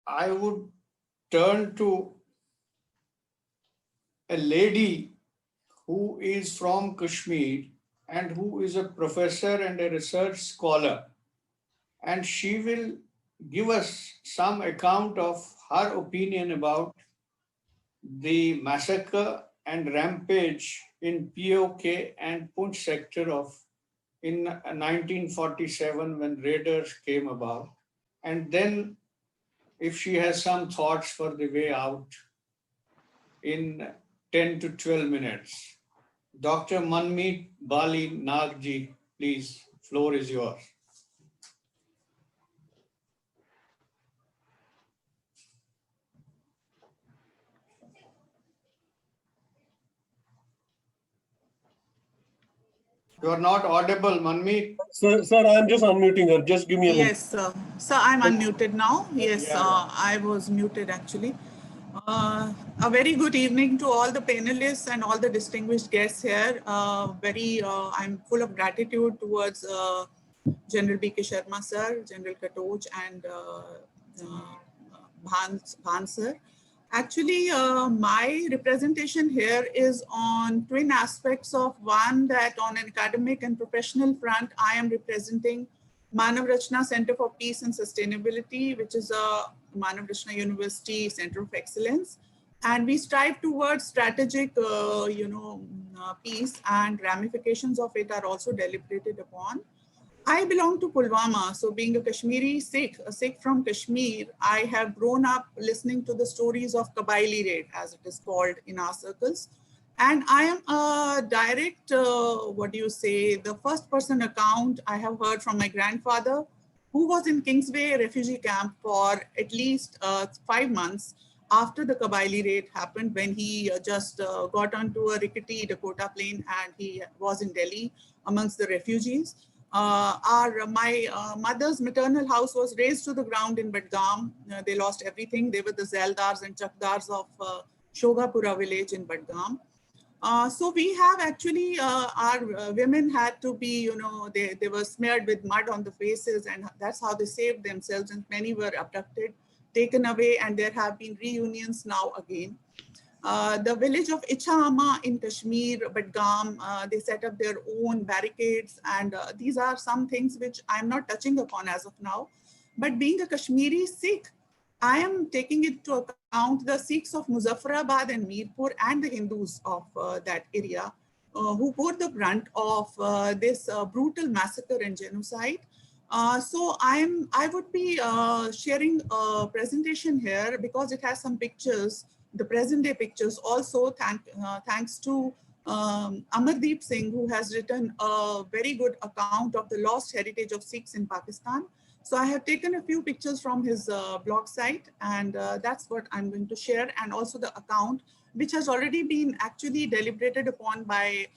I would turn to a lady who is from Kashmir and who is a professor and a research scholar. And she will give us some account of her opinion about the massacre and rampage in POK and Punch sector of in 1947 when raiders came about. And then if she has some thoughts for the way out in 10 to 12 minutes. Dr. Manmeet Bali Nagji, please, floor is yours. You are not audible, Manmeet. Sir, I'm just unmuting her. Just give me a minute. Yes, sir. Sir, I'm unmuted now. Yes, Yeah. I was muted actually. A very good evening to all the panelists and all the distinguished guests here. I'm full of gratitude towards General B.K.Sharma sir, General Katoch, and Bhan sir. Actually, my representation here is on twin aspects of one that on an academic and professional front, I am representing Manav Rachna Center for Peace and Sustainability, which is a Manav Rachna University Center of Excellence. And we strive towards strategic, peace, and ramifications of it are also deliberated upon. I belong to Pulwama, so being a Kashmiri Sikh, a Sikh from Kashmir, I have grown up listening to the stories of Kabaili raid, as it is called in our circles. And I am a direct, the first person account I have heard from my grandfather, who was in Kingsway refugee camp for at least 5 months after the Kabaili raid happened, when he just got onto a rickety Dakota plane and he was in Delhi amongst the refugees. My mother's maternal house was razed to the ground in Badgam. They lost everything. They were the Zeldars and Chakdars of Shogapura village in Badgam. So we have actually, our women had to be, they were smeared with mud on the faces, and that's how they saved themselves. And many were abducted, taken away, and there have been reunions now again. The village of Ichama in Kashmir, Badgam, they set up their own barricades. And these are some things which I'm not touching upon as of now. But being a Kashmiri Sikh, I am taking into account the Sikhs of Muzaffarabad and Mirpur and the Hindus of that area who bore the brunt of this brutal massacre and genocide. So I would be sharing a presentation here because it has some pictures, the present day pictures also, thanks to Amardeep Singh, who has written a very good account of the lost heritage of Sikhs in Pakistan. So I have taken a few pictures from his blog site, and that's what I'm going to share, and also the account, which has already been actually deliberated upon by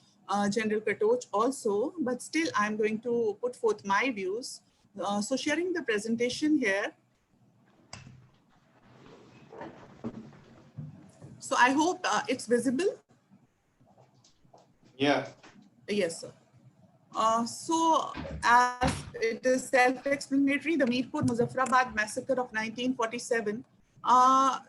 General Katoch also, but still I'm going to put forth my views. So sharing the presentation here. So I hope it's visible. Yeah. Yes, sir. So as it is self-explanatory, the Mirpur Muzaffarabad massacre of 1947,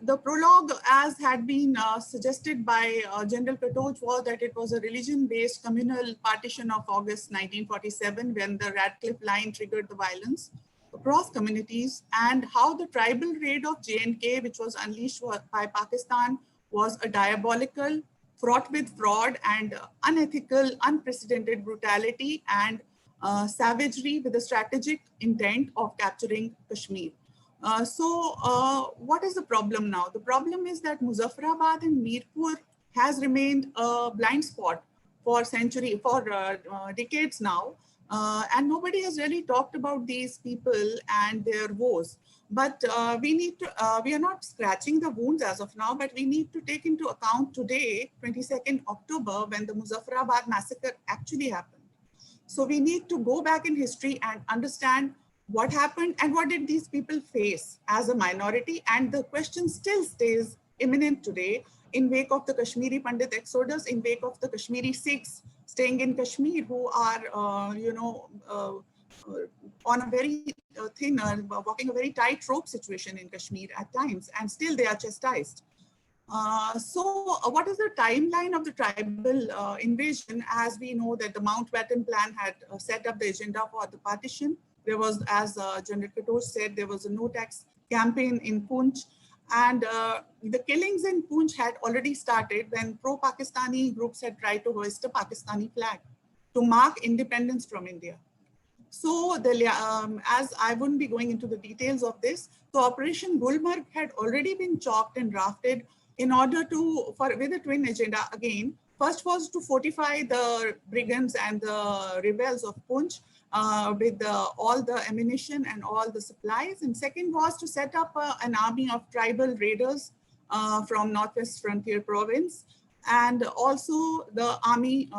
the prologue, as had been suggested by General Katoch, was that it was a religion-based communal partition of August 1947 when the Radcliffe Line triggered the violence across communities, and how the tribal raid of J&K, which was unleashed by Pakistan, was a diabolical, fraught with fraud and unethical, unprecedented brutality and savagery with a strategic intent of capturing Kashmir. What is the problem now? The problem is that Muzaffarabad and Mirpur has remained a blind spot for decades now. And nobody has really talked about these people and their woes. But we are not scratching the wounds as of now, but we need to take into account today, 22nd October, when the Muzaffarabad massacre actually happened. So we need to go back in history and understand what happened and what did these people face as a minority. And the question still stays imminent today in wake of the Kashmiri Pandit exodus, in wake of the Kashmiri Sikhs staying in Kashmir who are, on a very thin, walking a very tightrope situation in Kashmir at times, and still they are chastised. What is the timeline of the tribal invasion? As we know that the Mountbatten Plan had set up the agenda for the partition. There was, as General Katoch said, there was a no tax campaign in Poonch, and the killings in Poonch had already started when pro-Pakistani groups had tried to hoist a Pakistani flag to mark independence from India. So, as I wouldn't be going into the details of this, so Operation Gulmarg had already been chalked and drafted in order to, with a twin agenda again. First was to fortify the brigands and the rebels of Poonch with all the ammunition and all the supplies. And second was to set up an army of tribal raiders from Northwest Frontier Province, and also the army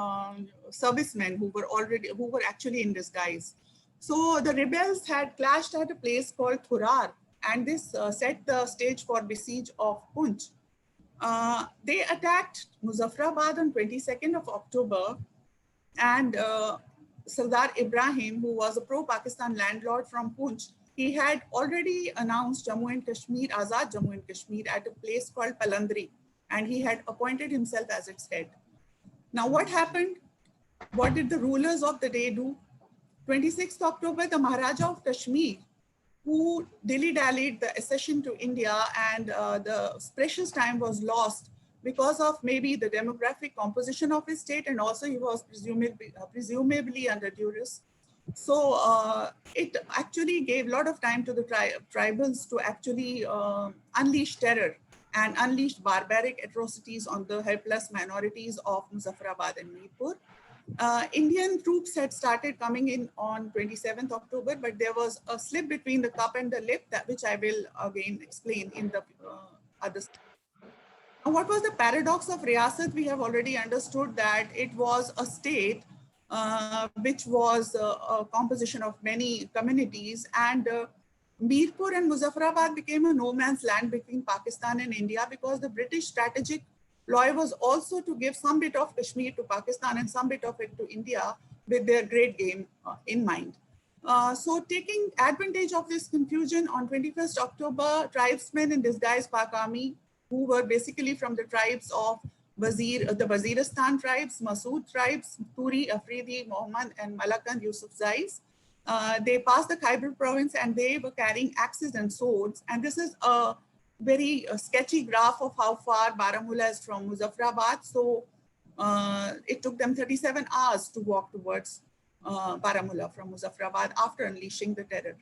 servicemen who were actually in disguise. So the rebels had clashed at a place called Thurar, and this set the stage for besiege of Poonch. They attacked Muzaffarabad on 22nd of October, and Sardar Ibrahim, who was a pro-Pakistan landlord from Poonch, he had already announced Jammu and Kashmir, Azad Jammu and Kashmir, at a place called Palandri, and he had appointed himself as its head. Now, what happened? What did the rulers of the day do? 26th October, the Maharaja of Kashmir, who dilly-dallied the accession to India, and the precious time was lost because of maybe the demographic composition of his state, and also he was presumably under duress. So it actually gave a lot of time to the tribals to actually unleash terror and unleash barbaric atrocities on the helpless minorities of Muzaffarabad and Mirpur. Indian troops had started coming in on 27th October, but there was a slip between the cup and the lip, which I will again explain in the other. Now, what was the paradox of Riyasat? We have already understood that it was a state which was a composition of many communities, and Mirpur and Muzaffarabad became a no man's land between Pakistan and India, because the British strategic ploy was also to give some bit of Kashmir to Pakistan and some bit of it to India with their great game in mind. So taking advantage of this confusion, on 21st October, tribesmen in disguise Pak Army, who were basically from the tribes of the Waziristan tribes, Masood tribes, Turi, Afridi, Mohammed, and Malakan Yusufzais. They passed the Khyber province and they were carrying axes and swords. And this is a very sketchy graph of how far Baramulla is from Muzaffarabad. So it took them 37 hours to walk towards Baramulla from Muzaffarabad after unleashing the terror.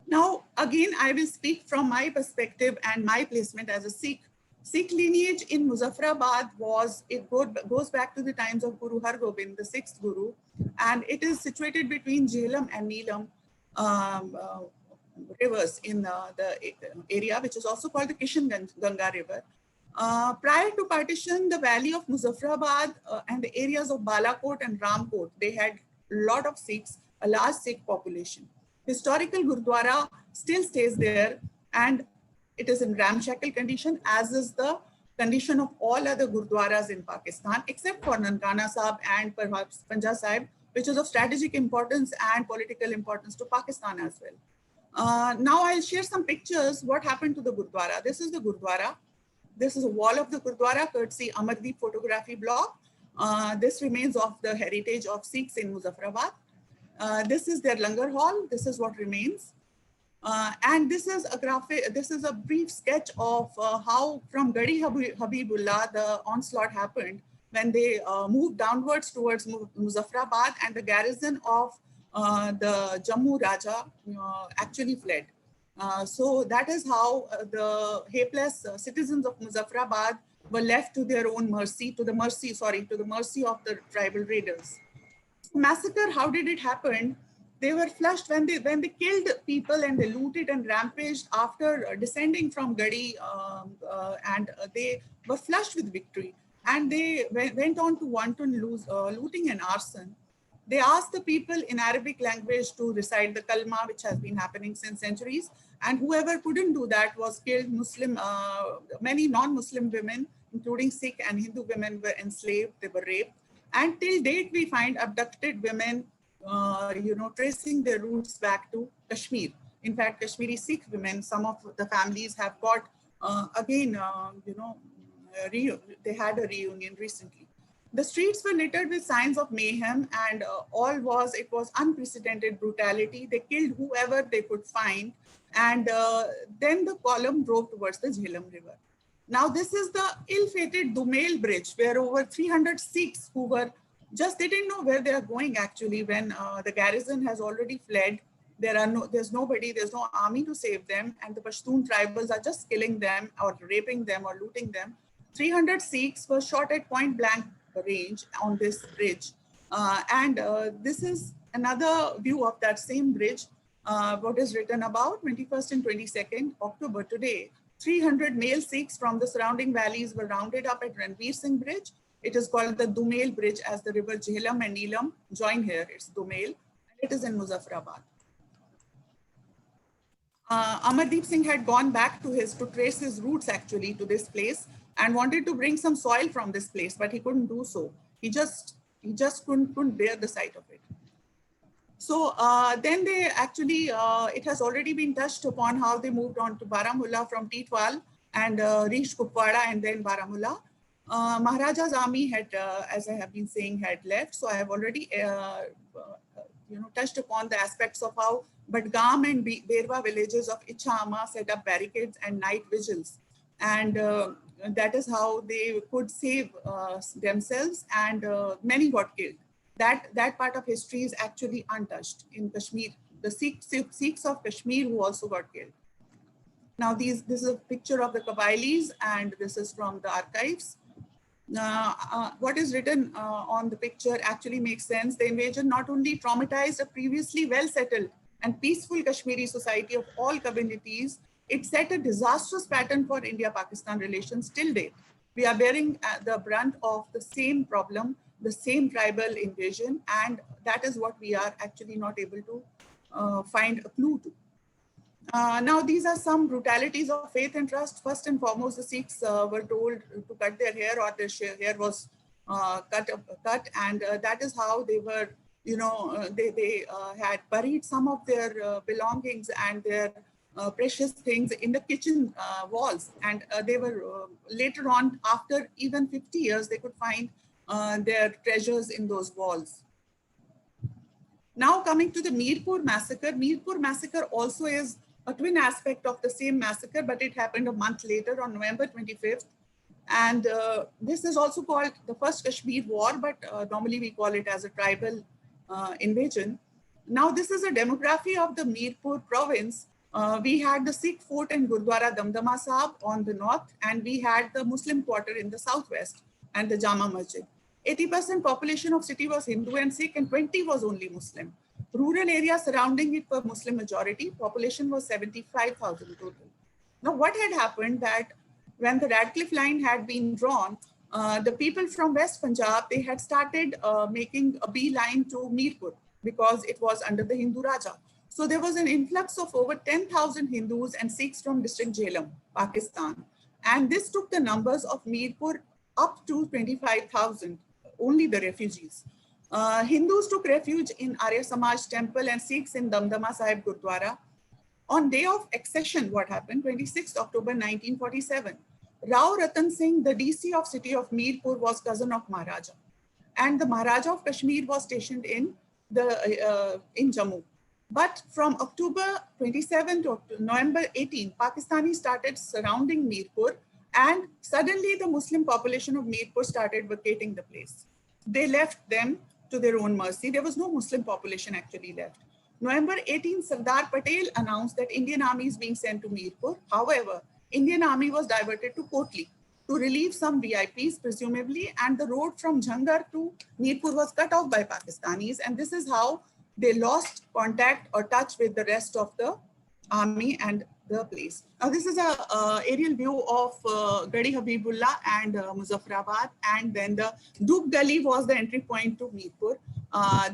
Now, again, I will speak from my perspective and my placement as a Sikh. Sikh lineage in Muzaffarabad goes back to the times of Guru Har Gobind, the sixth Guru, and it is situated between Jhelum and Neelam rivers in the area, which is also called the Kishan Ganga River. Prior to partition, the valley of Muzaffarabad and the areas of Balakot and Ramkot, they had a lot of Sikhs, a large Sikh population. Historical Gurdwara still stays there, and it is in ramshackle condition, as is the condition of all other Gurdwaras in Pakistan, except for Nankana Sahib and perhaps Panja Sahib, which is of strategic importance and political importance to Pakistan as well. Now I'll share some pictures, what happened to the Gurdwara. This is the Gurdwara. This is a wall of the Gurdwara, courtesy Amardeep photography blog. This remains of the heritage of Sikhs in Muzaffarabad. This is their Langar Hall. This is what remains. And this is a graphic. This is a brief sketch of how from Gadi Habibullah the onslaught happened when they moved downwards towards Muzaffarabad, and the garrison of the Jammu Raja actually fled. So that is how the helpless citizens of Muzaffarabad were left to their own mercy, to the mercy of the tribal raiders. Massacre, how did it happen? They were flushed when they killed people and they looted and rampaged after descending from Gadi, and they were flushed with victory. And they went on to wanton looting and arson. They asked the people in Arabic language to recite the kalma, which has been happening since centuries. And whoever couldn't do that was killed. Many non-Muslim women, including Sikh and Hindu women, were enslaved. They were raped. And till date, we find abducted women tracing their roots back to Kashmir. In fact, Kashmiri Sikh women, some of the families have got they had a reunion recently. The streets were littered with signs of mayhem, and it was unprecedented brutality. They killed whoever they could find, and then the column drove towards the Jhelum River. Now, this is the ill-fated Dumail Bridge, where over 300 Sikhs who were they didn't know where they are going actually when the garrison has already fled. There's nobody, there's no army to save them, and the Pashtun tribals are just killing them or raping them or looting them. 300 Sikhs were shot at point blank range on this bridge. This is another view of that same bridge, what is written about 21st and 22nd October today. 300 male Sikhs from the surrounding valleys were rounded up at Ranveer Singh Bridge. It is called the Dumail Bridge as the river Jhelum and Neelam join here. It's Dumail, and it is in Muzaffarabad. Amardeep Singh had gone back to trace his roots actually to this place and wanted to bring some soil from this place, but he couldn't do so. He just couldn't bear the sight of it. So then they actually, it has already been touched upon how they moved on to Baramulla from Titwal and reached Kupwara and then Baramulla. Maharaja's army had, as I have been saying, had left. So I have already, touched upon the aspects of how Badgam and Berwa villages of Ichhama set up barricades and night vigils. And that is how they could save themselves, and many got killed. That part of history is actually untouched in Kashmir. The Sikhs of Kashmir who also got killed. Now this is a picture of the Qabilis, and this is from the archives. What is written on the picture actually makes sense. The invasion not only traumatized a previously well-settled and peaceful Kashmiri society of all communities, it set a disastrous pattern for India-Pakistan relations till date. We are bearing the brunt of the same problem, the same tribal invasion, and that is what we are actually not able to find a clue to. Now, these are some brutalities of faith and trust. First and foremost, the Sikhs were told to cut their hair, or their hair was cut, and that is how they were, they had buried some of their belongings and their precious things in the kitchen walls. And they were later on, after even 50 years, they could find their treasures in those walls. Now coming to the Mirpur massacre. Mirpur massacre also is a twin aspect of the same massacre, but it happened a month later on November 25th. And this is also called the First Kashmir War, but normally we call it as a tribal invasion. Now this is a demography of the Mirpur province. We had the Sikh fort and Gurdwara Damdama Sahib on the north, and we had the Muslim quarter in the southwest and the Jama Masjid. 80% population of city was Hindu and Sikh, and 20 was only Muslim. Rural areas surrounding it were Muslim majority. Population was 75,000 total. Now, what had happened that when the Radcliffe line had been drawn, the people from West Punjab, they had started making a beeline to Mirpur because it was under the Hindu Raja. So there was an influx of over 10,000 Hindus and Sikhs from district Jhelum, Pakistan. And this took the numbers of Mirpur up to 25,000, only the refugees. Hindus took refuge in Arya Samaj temple and Sikhs in Damdama Sahib Gurdwara. On day of accession, what happened? 26th October 1947. Rao Ratan Singh, the DC of city of Mirpur, was cousin of Maharaja. And the Maharaja of Kashmir was stationed in Jammu. But from October 27 to November 18, Pakistanis started surrounding Mirpur, and suddenly the Muslim population of Mirpur started vacating the place. They left them to their own mercy. There was no Muslim population actually left. November 18, Sardar Patel announced that Indian army is being sent to Mirpur. However, Indian army was diverted to Kotli to relieve some VIPs, presumably, and the road from Jhangar to Mirpur was cut off by Pakistanis, and this is how they lost contact or touch with the rest of the army and the place. Now, this is a aerial view of Gadi Habibullah and Muzaffarabad, and then the Duk Gully was the entry point to Mirpur.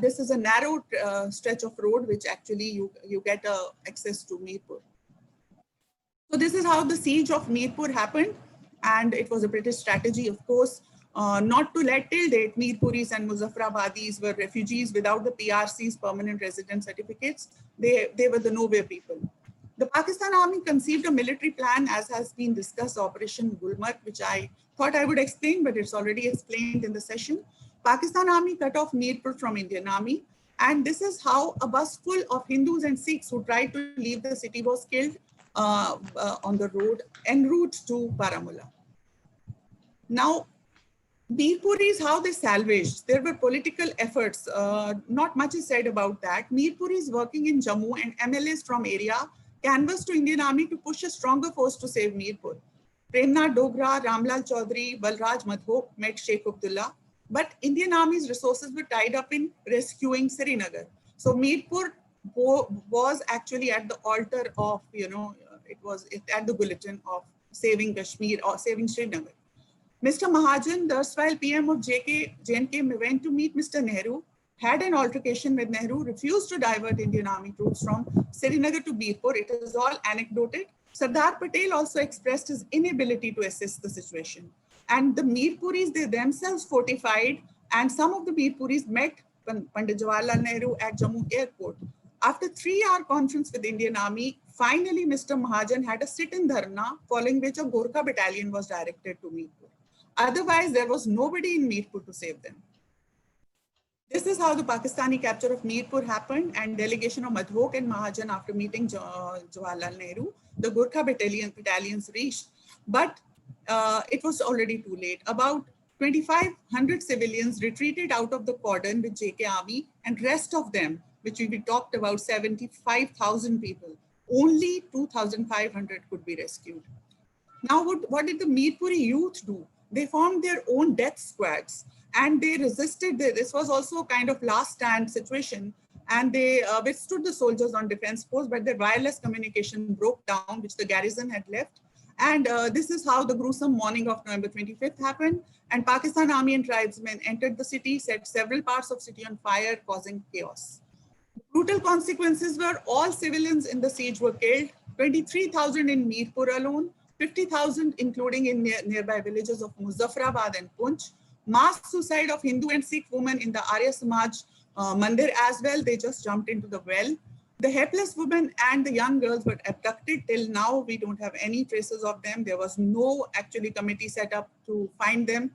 This is a narrow stretch of road which actually you get access to Mirpur. So this is how the siege of Mirpur happened, and it was a British strategy, of course. not to let till date, Mirpuris and Muzaffarabadis were refugees without the PRC's permanent resident certificates. They were the nowhere people. The Pakistan Army conceived a military plan, as has been discussed, Operation Gulmarg, which I thought I would explain, but it's already explained in the session. Pakistan Army cut off Mirpur from Indian Army. And this is how a bus full of Hindus and Sikhs who tried to leave the city was killed on the road en route to Baramulla. Now, Mirpuris, how they salvaged. There were political efforts. Not much is said about that. Mirpuris working in Jammu and MLAs from area canvassed to Indian Army to push a stronger force to save Mirpur. Premnath Dogra, Ramlal Chaudhary, Balraj Madhok met Sheikh Abdullah. But Indian Army's resources were tied up in rescuing Srinagar. So Mirpur was actually at the altar of, it was at the bulletin of saving Kashmir or saving Srinagar. Mr. Mahajan, the erstwhile PM of JNK, went to meet Mr. Nehru, had an altercation with Nehru, refused to divert Indian Army troops from Srinagar to Mirpur. It is all anecdoted. Sardar Patel also expressed his inability to assess the situation. And the Mirpuris, they themselves fortified, and some of the Mirpuris met Pandit Jawaharlal Nehru at Jammu airport. After a 3-hour conference with Indian Army, finally Mr. Mahajan had a sit-in dharna, following which a Gorkha battalion was directed to Mirpur. Otherwise, there was nobody in Mirpur to save them. This is how the Pakistani capture of Mirpur happened, and delegation of Madhok and Mahajan after meeting Jawaharlal Nehru, the Gorkha battalions reached, but it was already too late. About 2,500 civilians retreated out of the cordon with JK Army, and rest of them, which we talked about, 75,000 people, only 2,500 could be rescued. Now, what did the Mirpuri youth do? They formed their own death squads, and they resisted. This was also a kind of last stand situation, and they withstood the soldiers on defense post, but their wireless communication broke down, which the garrison had left. And this is how the gruesome morning of November 25th happened. And Pakistan Army and tribesmen entered the city, set several parts of city on fire, causing chaos. Brutal consequences were all civilians in the siege were killed, 23,000 in Mirpur alone, 50,000 including in nearby villages of Muzaffarabad and Punch. Mass suicide of Hindu and Sikh women in the Arya Samaj Mandir as well. They just jumped into the well. The helpless women and the young girls were abducted. Till now, we don't have any traces of them. There was no actually committee set up to find them.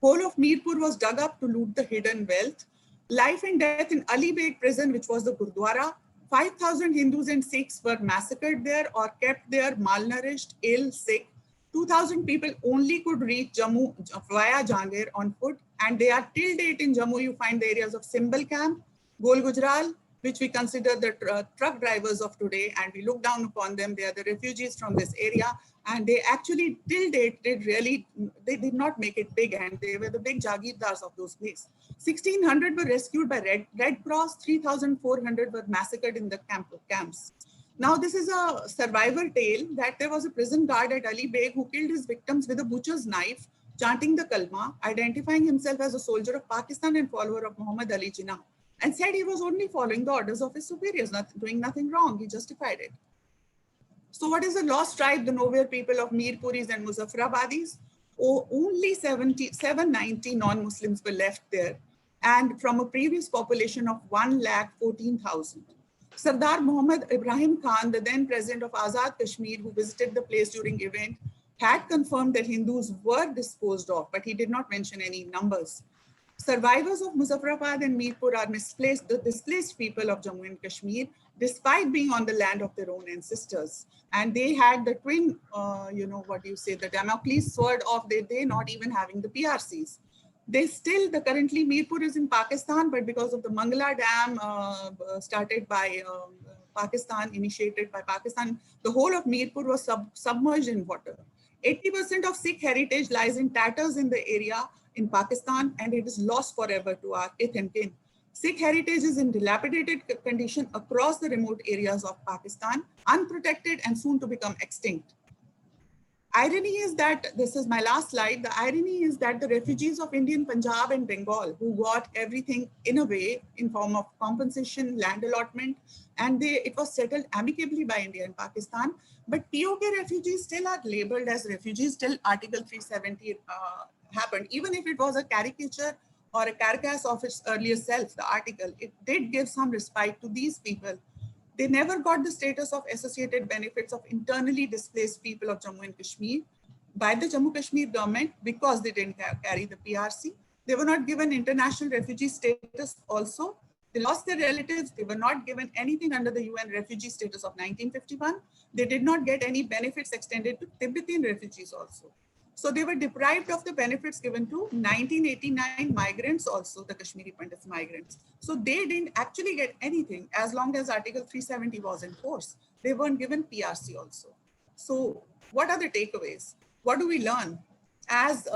Whole of Mirpur was dug up to loot the hidden wealth. Life and death in Ali Beg prison, which was the Gurdwara. 5,000 Hindus and Sikhs were massacred there or kept there, malnourished, ill, sick. 2,000 people only could reach Jammu via Jangir on foot. And they are till date in Jammu. You find the areas of Simbal Camp, Gol Gujral, which we consider the truck drivers of today, and we look down upon them. They are the refugees from this area, and they actually till date they did not make it big, and they were the big jagirdars of those places. 1,600 were rescued by Red Cross, 3,400 were massacred in the camps. Now, this is a survivor tale that there was a prison guard at Ali Beg who killed his victims with a butcher's knife, chanting the Kalma, identifying himself as a soldier of Pakistan and follower of Muhammad Ali Jinnah, and said he was only following the orders of his superiors, doing nothing wrong. He justified it. So what is the lost tribe, the nowhere people of Mirpuris and Muzaffarabadis? Only 790 non-Muslims were left there, and from a previous population of 1,14,000. Sardar Muhammad Ibrahim Khan, the then president of Azad Kashmir, who visited the place during event, had confirmed that Hindus were disposed of, but he did not mention any numbers. Survivors of Muzaffarabad and Mirpur are the displaced people of Jammu and Kashmir, despite being on the land of their own ancestors. And they had the twin, the Damocles sword of they not even having the PRCs. Currently Mirpur is in Pakistan, but because of the Mangala Dam started by Pakistan, initiated by Pakistan, the whole of Mirpur was submerged in water. 80% of Sikh heritage lies in tatters in the area in Pakistan, and it is lost forever to our kith and kin. Sikh heritage is in dilapidated condition across the remote areas of Pakistan, unprotected and soon to become extinct. Irony is that, this is my last slide, the irony is that the refugees of Indian Punjab and Bengal, who got everything in a way in form of compensation, land allotment, and it was settled amicably by India and Pakistan, but POK refugees still are labeled as refugees till Article 370 happened. Even if it was a caricature or a carcass of its earlier self, the article, it did give some respite to these people. They never got the status of associated benefits of internally displaced people of Jammu and Kashmir by the Jammu Kashmir government because they didn't carry the PRC. They were not given international refugee status also. They lost their relatives. They were not given anything under the UN refugee status of 1951. They did not get any benefits extended to Tibetan refugees also. So they were deprived of the benefits given to 1989 migrants also, the Kashmiri Pandits migrants. So they didn't actually get anything as long as Article 370 was in force. They weren't given PRC also. So what are the takeaways? What do we learn? As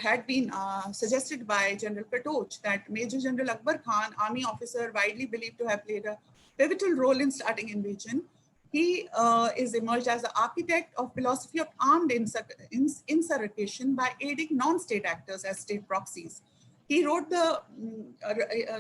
had been suggested by General Katoch, that Major General Akbar Khan, army officer widely believed to have played a pivotal role in starting invasion, he is emerged as the architect of philosophy of armed insurrection by aiding non-state actors as state proxies. He wrote the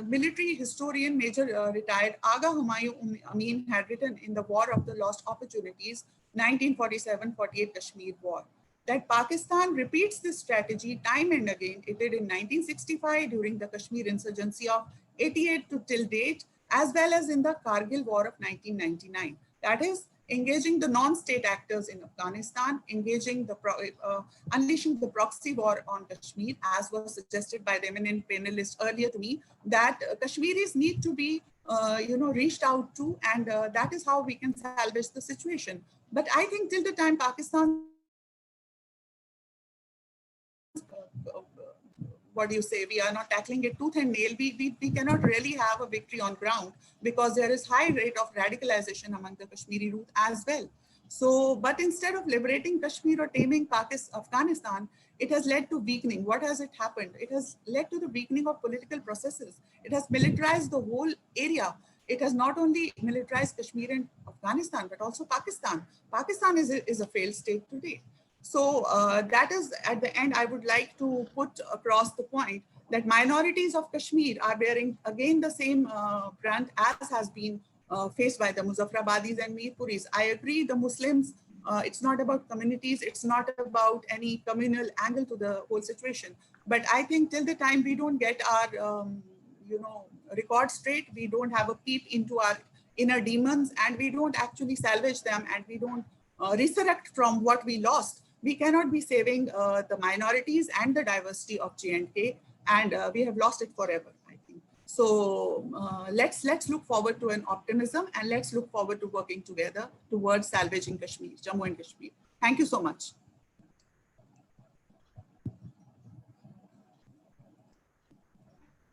military historian, Major retired Aga Humayun Amin had written in The War of the Lost Opportunities, 1947-48 Kashmir War, that Pakistan repeats this strategy time and again. It did in 1965 during the Kashmir insurgency of 88 to till date, as well as in the Kargil War of 1999. That is, engaging the non-state actors in Afghanistan, unleashing the proxy war on Kashmir, as was suggested by the eminent panelist earlier to me, that Kashmiris need to be reached out to, and that is how we can salvage the situation. But I think till the time Pakistan's what do you say, we are not tackling it tooth and nail, we cannot really have a victory on ground, because there is high rate of radicalization among the Kashmiri youth as well. So, but instead of liberating Kashmir or taming Afghanistan, it has led to weakening. What has it happened? It has led to the weakening of political processes. It has militarized the whole area. It has not only militarized Kashmir and Afghanistan, but also Pakistan. Pakistan is a failed state today. So that is, at the end, I would like to put across the point that minorities of Kashmir are bearing again the same brunt as has been faced by the Muzaffarabadis and Mirpuris. I agree, the Muslims, it's not about communities, it's not about any communal angle to the whole situation. But I think till the time we don't get our, record straight, we don't have a peep into our inner demons, and we don't actually salvage them, and we don't resurrect from what we lost, we cannot be saving the minorities and the diversity of J&K, and we have lost it forever, I think. So let's look forward to an optimism, and let's look forward to working together towards salvaging Kashmir, Jammu and Kashmir. Thank you so much.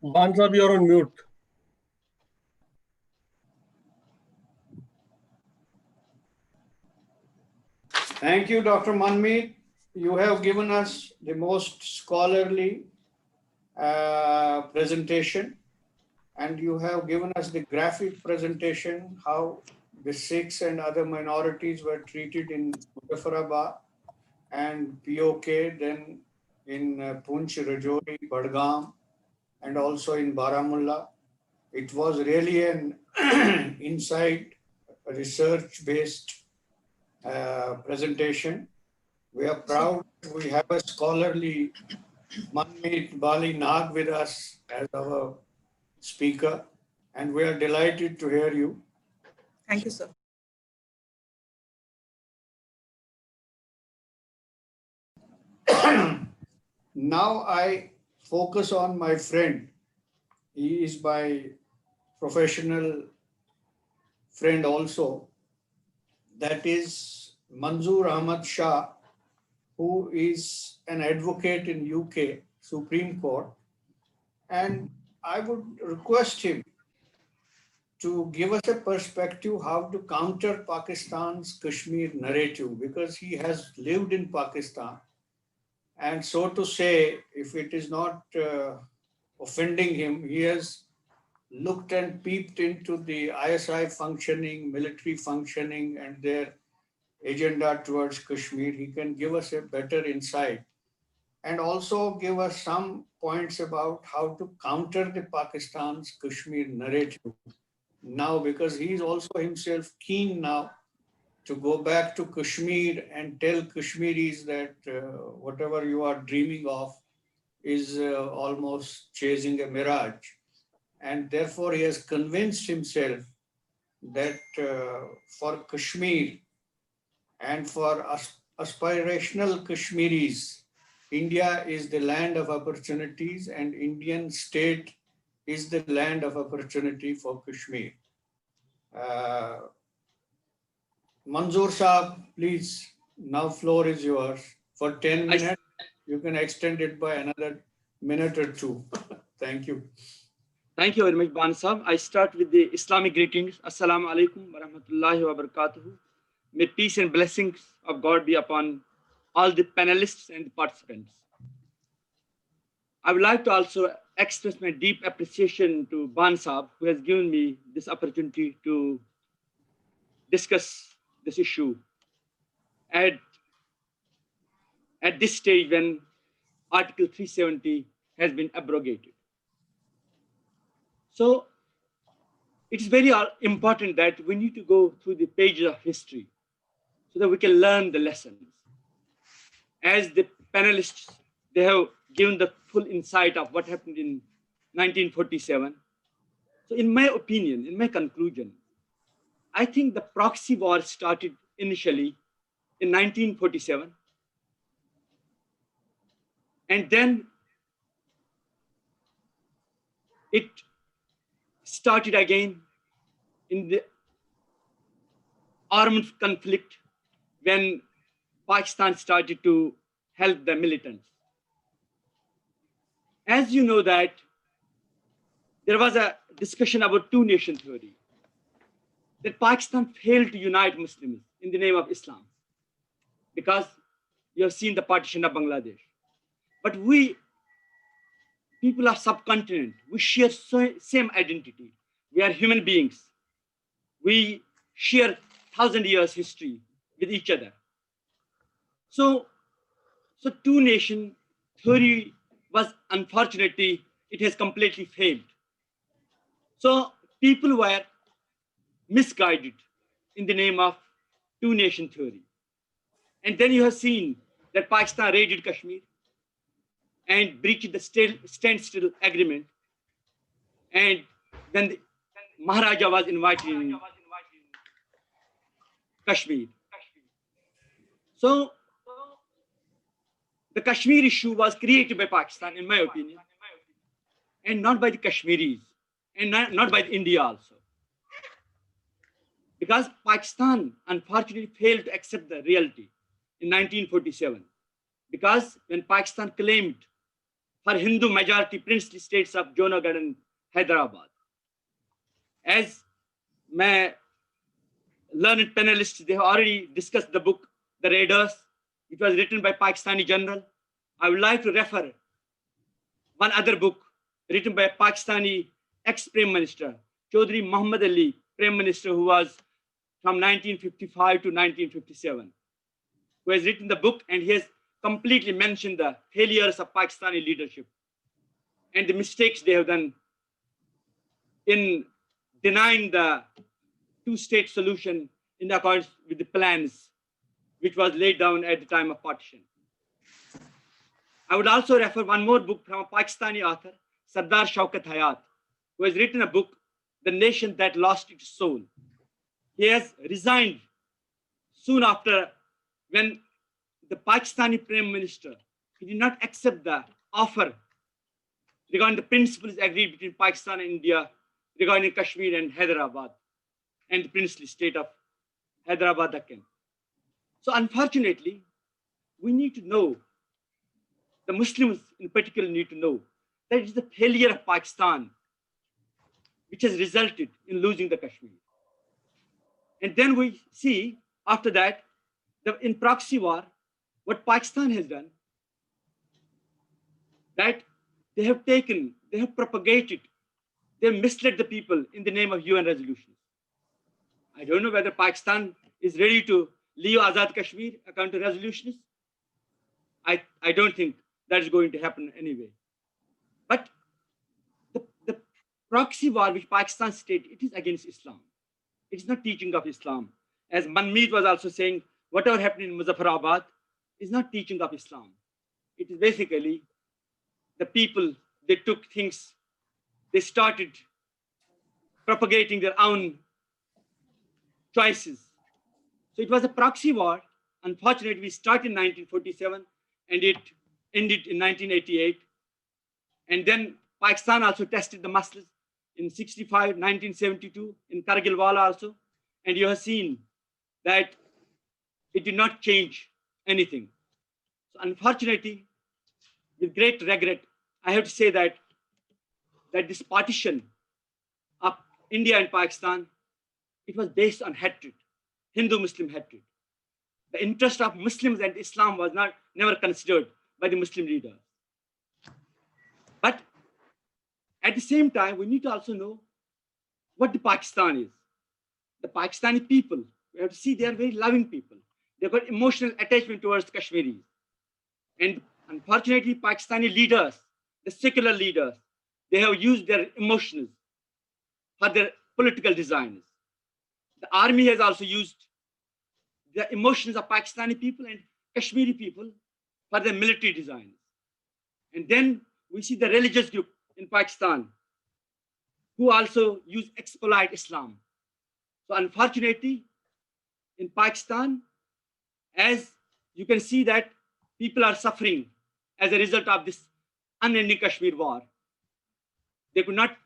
Bhan sahab, you're on mute. Thank you, Dr. Manmeet. You have given us the most scholarly presentation, and you have given us the graphic presentation, how the Sikhs and other minorities were treated in Muzaffarabad and POK, then in Poonch, Rajouri, Badgam, and also in Baramulla. It was really an insight, research-based presentation. We are proud we have a scholarly Manmeet Bali Nag with us as our speaker, and we are delighted to hear you. Thank you, sir. Now I focus on my friend. He is my professional friend also. That is Manzoor Ahmed Shah, who is an advocate in UK Supreme Court. And I would request him to give us a perspective how to counter Pakistan's Kashmir narrative, because he has lived in Pakistan. And so to say, if it is not offending him, he has looked and peeped into the ISI functioning, military functioning, and their agenda towards Kashmir. He can give us a better insight and also give us some points about how to counter the Pakistan's Kashmir narrative now, because he is also himself keen now to go back to Kashmir and tell Kashmiris that whatever you are dreaming of is almost chasing a mirage. And therefore, he has convinced himself that for Kashmir and for aspirational Kashmiris, India is the land of opportunities and Indian state is the land of opportunity for Kashmir. Uh, Manzoor Saab, please, now floor is yours for 10 minutes. You can extend it by another minute or two. Thank you. Thank you very much, Bhan Sahab. I start with the Islamic greetings. Assalamu alaikum wa rahmatullahi wa barakatuhu. May peace and blessings of God be upon all the panelists and the participants. I would like to also express my deep appreciation to Bhan Sahab, who has given me this opportunity to discuss this issue at this stage when Article 370 has been abrogated. So it is very important that we need to go through the pages of history so that we can learn the lessons. As the panelists, they have given the full insight of what happened in 1947. So in my opinion, in my conclusion, I think the proxy war started initially in 1947. And then it started again in the armed conflict when Pakistan started to help the militants. As you know that there was a discussion about two-nation theory, that Pakistan failed to unite Muslims in the name of Islam because you have seen the partition of Bangladesh. But we, people of subcontinent, we share same identity. We are human beings. We share 1,000 years history with each other. So two-nation theory was, unfortunately, it has completely failed. So people were misguided in the name of two-nation theory. And then you have seen that Pakistan raided Kashmir and breached the standstill agreement. And then the Maharaja was invited in Kashmir. So the Kashmir issue was created by Pakistan, in my opinion, and not by the Kashmiris, and not by India also. Because Pakistan, unfortunately, failed to accept the reality in 1947. Because when Pakistan claimed for Hindu majority princely states of Junagadh and Hyderabad, as my learned panelists, they have already discussed the book, The Raiders, which was written by Pakistani general. I would like to refer one other book written by a Pakistani ex-Prime Minister, Chaudhry Muhammad Ali, Prime Minister, who was from 1955 to 1957, who has written the book, and he has completely mentioned the failures of Pakistani leadership and the mistakes they have done in denying the two-state solution in accordance with the plans which was laid down at the time of partition. I would also refer one more book from a Pakistani author, Sardar Shaukat Hayat, who has written a book, The Nation That Lost Its Soul. He has resigned soon after when the Pakistani Prime Minister, he did not accept the offer regarding the principles agreed between Pakistan and India regarding Kashmir and Hyderabad and the princely state of Hyderabad Deccan. So unfortunately, we need to know, the Muslims in particular need to know, that it is the failure of Pakistan which has resulted in losing the Kashmir. And then we see after that, in proxy war, what Pakistan has done, that they have taken, they have propagated, they have misled the people in the name of UN resolutions. I don't know whether Pakistan is ready to leave Azad Kashmir according to resolutions. I don't think that is going to happen anyway. But the proxy war which Pakistan state, it is against Islam. It is not teaching of Islam. As Manmeet was also saying, whatever happened in Muzaffarabad is not teaching of Islam. It is basically the people, they took things, they started propagating their own choices. So it was a proxy war. Unfortunately, we started in 1947 and it ended in 1988. And then Pakistan also tested the muscles in 65, 1972, in Kargilwala also. And you have seen that it did not change anything. So unfortunately, with great regret, I have to say that this partition of India and Pakistan, it was based on hatred, Hindu-Muslim hatred. The interest of Muslims and Islam was never considered by the Muslim leaders. But at the same time, we need to also know what the Pakistan is. The Pakistani people, we have to see they are very loving people. They've got emotional attachment towards Kashmiris. And unfortunately, Pakistani leaders, the secular leaders, they have used their emotions for their political designs. The army has also used the emotions of Pakistani people and Kashmiri people for their military designs. And then we see the religious group in Pakistan who also exploit Islam. So unfortunately, in Pakistan, as you can see that people are suffering as a result of this unending Kashmir war. They could not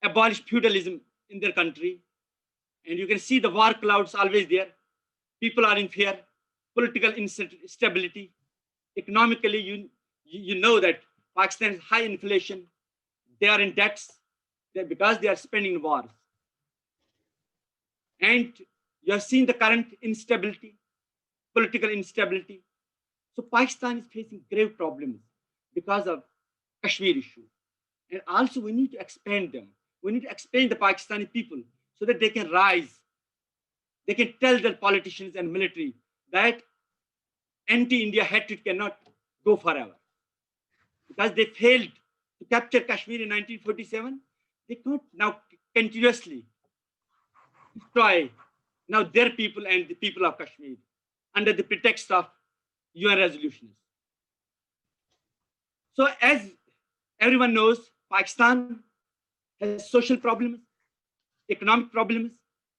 abolish feudalism in their country. And you can see the war clouds always there. People are in fear, political instability. Economically, you know that Pakistan has high inflation. They are in debts because they are spending wars. And you have seen the current instability, political instability. So Pakistan is facing grave problems because of Kashmir issue. And also we need to expand them. We need to expand the Pakistani people so that they can rise. They can tell their politicians and military that anti-India hatred cannot go forever. Because they failed to capture Kashmir in 1947, they cannot now continuously destroy now their people and the people of Kashmir under the pretext of UN resolutions. So as everyone knows, Pakistan has social problems, economic problems,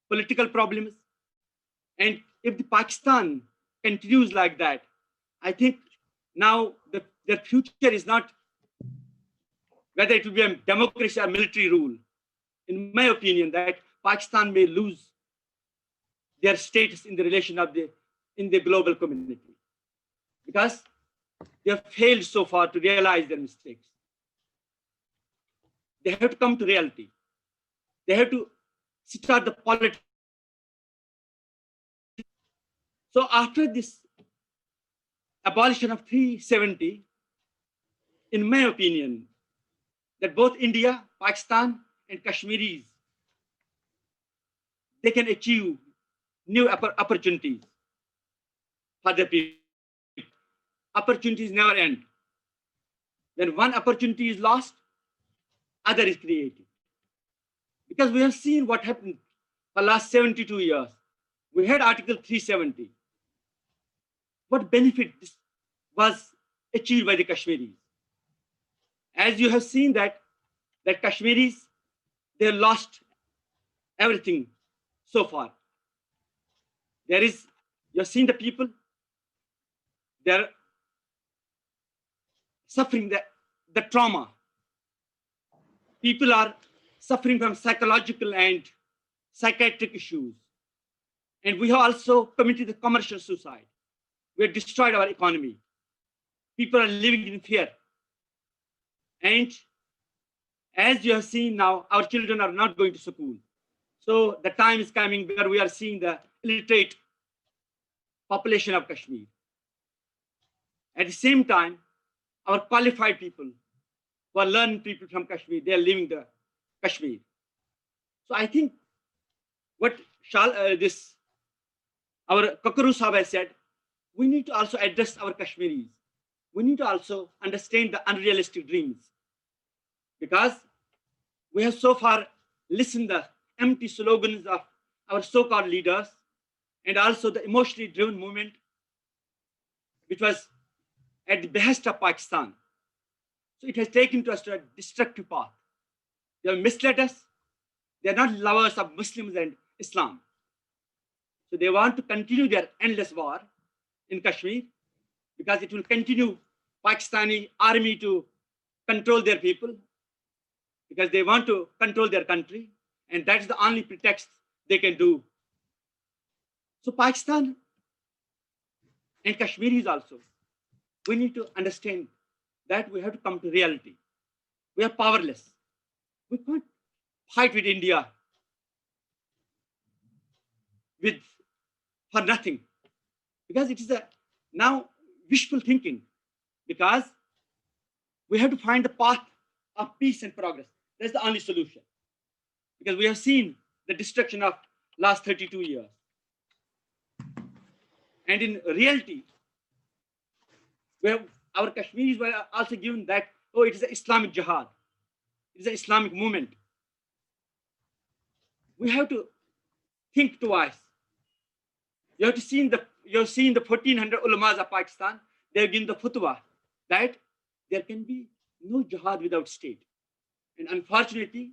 political problems. And if the Pakistan continues like that, I think now their future is not whether it will be a democracy or military rule. In my opinion, that Pakistan may lose their status in the relation of in the global community because they have failed so far to realize their mistakes. They have to come to reality. They have to start the politics. So after this abolition of 370, in my opinion, that both India, Pakistan, and Kashmiris, they can achieve new opportunities for their people. Opportunities never end. When one opportunity is lost, other is created. Because we have seen what happened for the last 72 years. We had Article 370. What benefit was achieved by the Kashmiris? As you have seen that Kashmiris, they lost everything so far. You have seen the people, they're suffering the trauma. People are suffering from psychological and psychiatric issues. And we have also committed the commercial suicide. We have destroyed our economy. People are living in fear. And as you have seen now, our children are not going to school. So the time is coming where we are seeing the illiterate population of Kashmir. At the same time, our qualified people, who are learning people from Kashmir, they are leaving the Kashmir. So I think what this our Kakroo Sahab has said, we need to also address our Kashmiris. We need to also understand the unrealistic dreams, because we have so far listened to the empty slogans of our so-called leaders, and also the emotionally driven movement, which was at the behest of Pakistan. So it has taken us to a destructive path. They have misled us. They are not lovers of Muslims and Islam. So they want to continue their endless war in Kashmir, because it will continue Pakistani army to control their people, because they want to control their country, and that's the only pretext they can do. So Pakistan and Kashmiris also, we need to understand that we have to come to reality. We are powerless. We can't fight with India for nothing, because it is a now wishful thinking, because we have to find the path of peace and progress. That's the only solution, because we have seen the destruction of last 32 years. And in reality, where our Kashmiris were also given that, oh, it is an Islamic jihad. It is an Islamic movement. We have to think twice. You have seen the 1400 ulamas of Pakistan. They have given the fatwa that there can be no jihad without state. And unfortunately,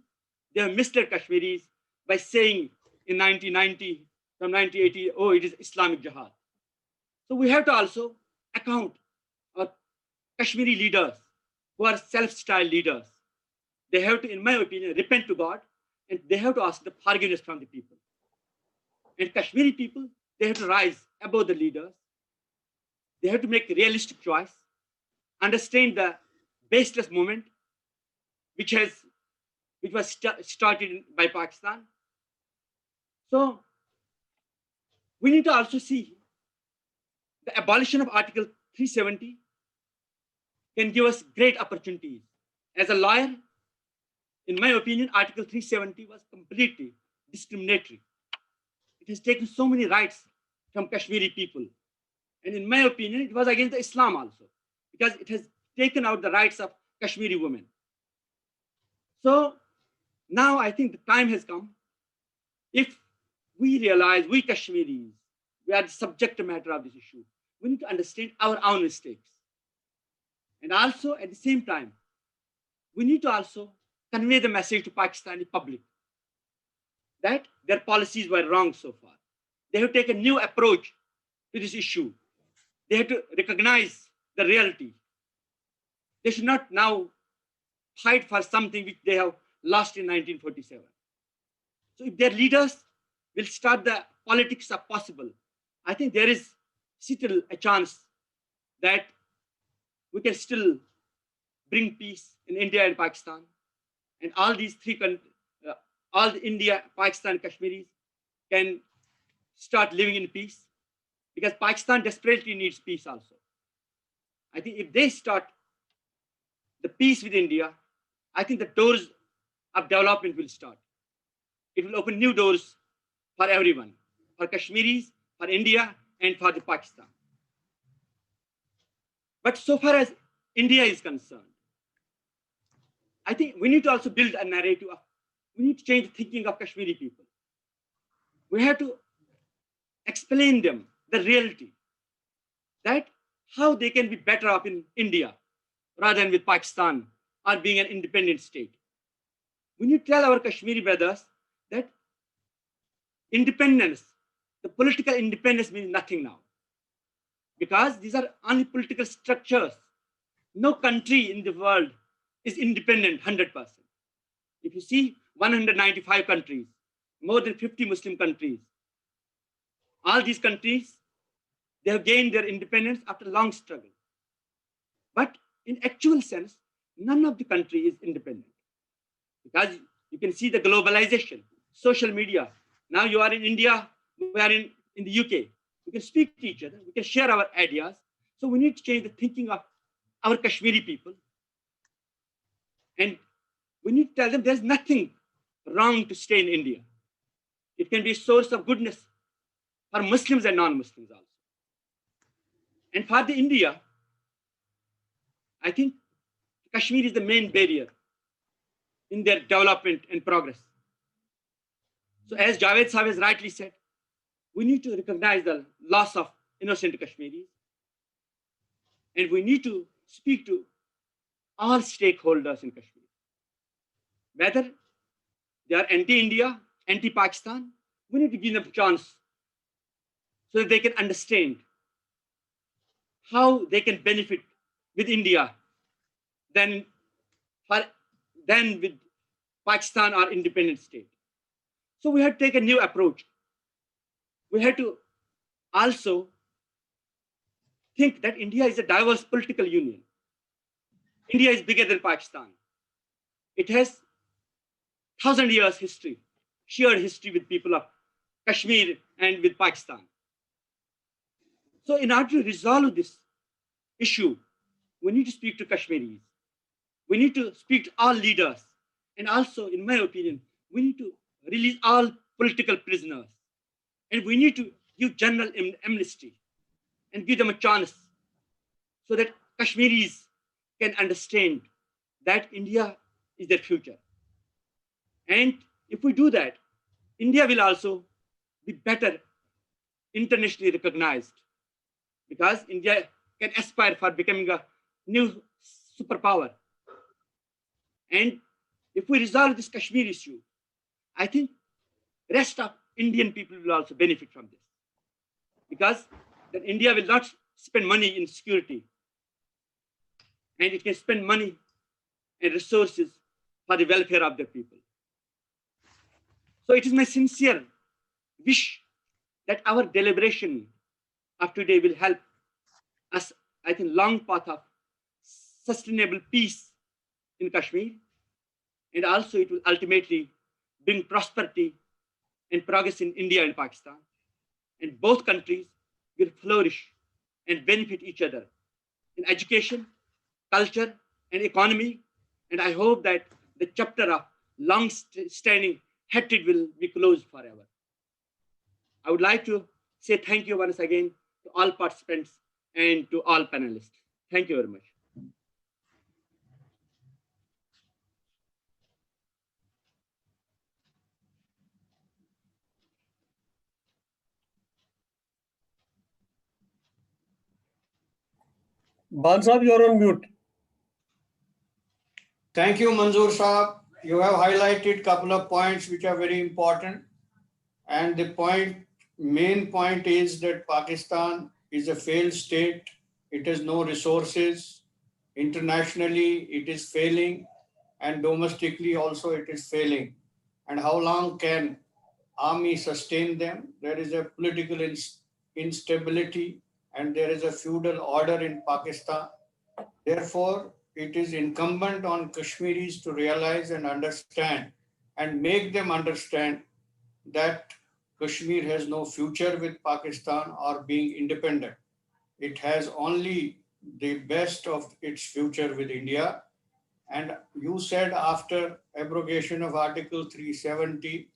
they have misled Kashmiris by saying in 1990, from 1980, oh, it is Islamic jihad. So we have to also account our Kashmiri leaders who are self-styled leaders. They have to, in my opinion, repent to God, and they have to ask the forgiveness from the people. And Kashmiri people, they have to rise above the leaders. They have to make a realistic choice, understand the baseless movement which was started by Pakistan. So we need to also see the abolition of Article 370 can give us great opportunities. As a lawyer, in my opinion, Article 370 was completely discriminatory. It has taken so many rights from Kashmiri people. And in my opinion, it was against Islam also, because it has taken out the rights of Kashmiri women. So now I think the time has come. If we realize, we Kashmiris, we are the subject matter of this issue, we need to understand our own mistakes. And also at the same time, we need to also convey the message to Pakistani public that their policies were wrong so far. They have taken a new approach to this issue. They have to recognize the reality. They should not now fight for something which they have lost in 1947. So if their leaders will start the politics of possible, I think there is still a chance that we can still bring peace in India and Pakistan. And all these three countries, all the India, Pakistan, Kashmiris can start living in peace, because Pakistan desperately needs peace also. I think if they start the peace with India, I think the doors of development will start. It will open new doors for everyone, for Kashmiris, for India, and for the Pakistan. But so far as India is concerned, I think we need to also build a narrative of, we need to change the thinking of Kashmiri people. We have to explain them the reality, that how they can be better off in India rather than with Pakistan or being an independent state. We need to tell our Kashmiri brothers that independence, the political independence means nothing now, because these are only political structures. No country in the world is independent 100%. If you see 195 countries, more than 50 Muslim countries, all these countries, they have gained their independence after a long struggle. But in actual sense, none of the country is independent, because you can see the globalization, social media. Now you are in India, we are in the UK. We can speak to each other, we can share our ideas. So we need to change the thinking of our Kashmiri people. And we need to tell them there's nothing wrong to stay in India. It can be a source of goodness for Muslims and non-Muslims also. And for the India, I think Kashmir is the main barrier in their development and progress. So as Javed Sahib has rightly said, we need to recognize the loss of innocent Kashmiris, and we need to speak to all stakeholders in Kashmir, whether they are anti-India, anti-Pakistan. We need to give them a chance so that they can understand how they can benefit with India than with Pakistan or independent state. So we have to take a new approach. We have to also think that India is a diverse political union. India is bigger than Pakistan. It has 1,000 years history, shared history with people of Kashmir and with Pakistan. So in order to resolve this issue, we need to speak to Kashmiris. We need to speak to all leaders. And also, in my opinion, we need to release all political prisoners. And we need to give general amnesty and give them a chance so that Kashmiris can understand that India is their future. And if we do that, India will also be better internationally recognized, because India can aspire for becoming a new superpower. And if we resolve this Kashmir issue, I think rest of Indian people will also benefit from this, because then India will not spend money in security, and it can spend money and resources for the welfare of the people. So it is my sincere wish that our deliberation of today will help us, I think, long path of sustainable peace in Kashmir, and also it will ultimately bring prosperity and progress in India and Pakistan. And both countries will flourish and benefit each other in education, culture, and economy. And I hope that the chapter of long-standing hatred will be closed forever. I would like to say thank you once again to all participants and to all panelists. Thank you very much. Bhan Sahib, you're on mute. Thank you, Manzoor Saab. You have highlighted a couple of points which are very important. And the main point is that Pakistan is a failed state. It has no resources. Internationally, it is failing. And domestically also, it is failing. And how long can army sustain them? There is a political instability, and there is a feudal order in Pakistan. Therefore, it is incumbent on Kashmiris to realize and understand and make them understand that Kashmir has no future with Pakistan or being independent. It has only the best of its future with India. And you said after abrogation of Article 370,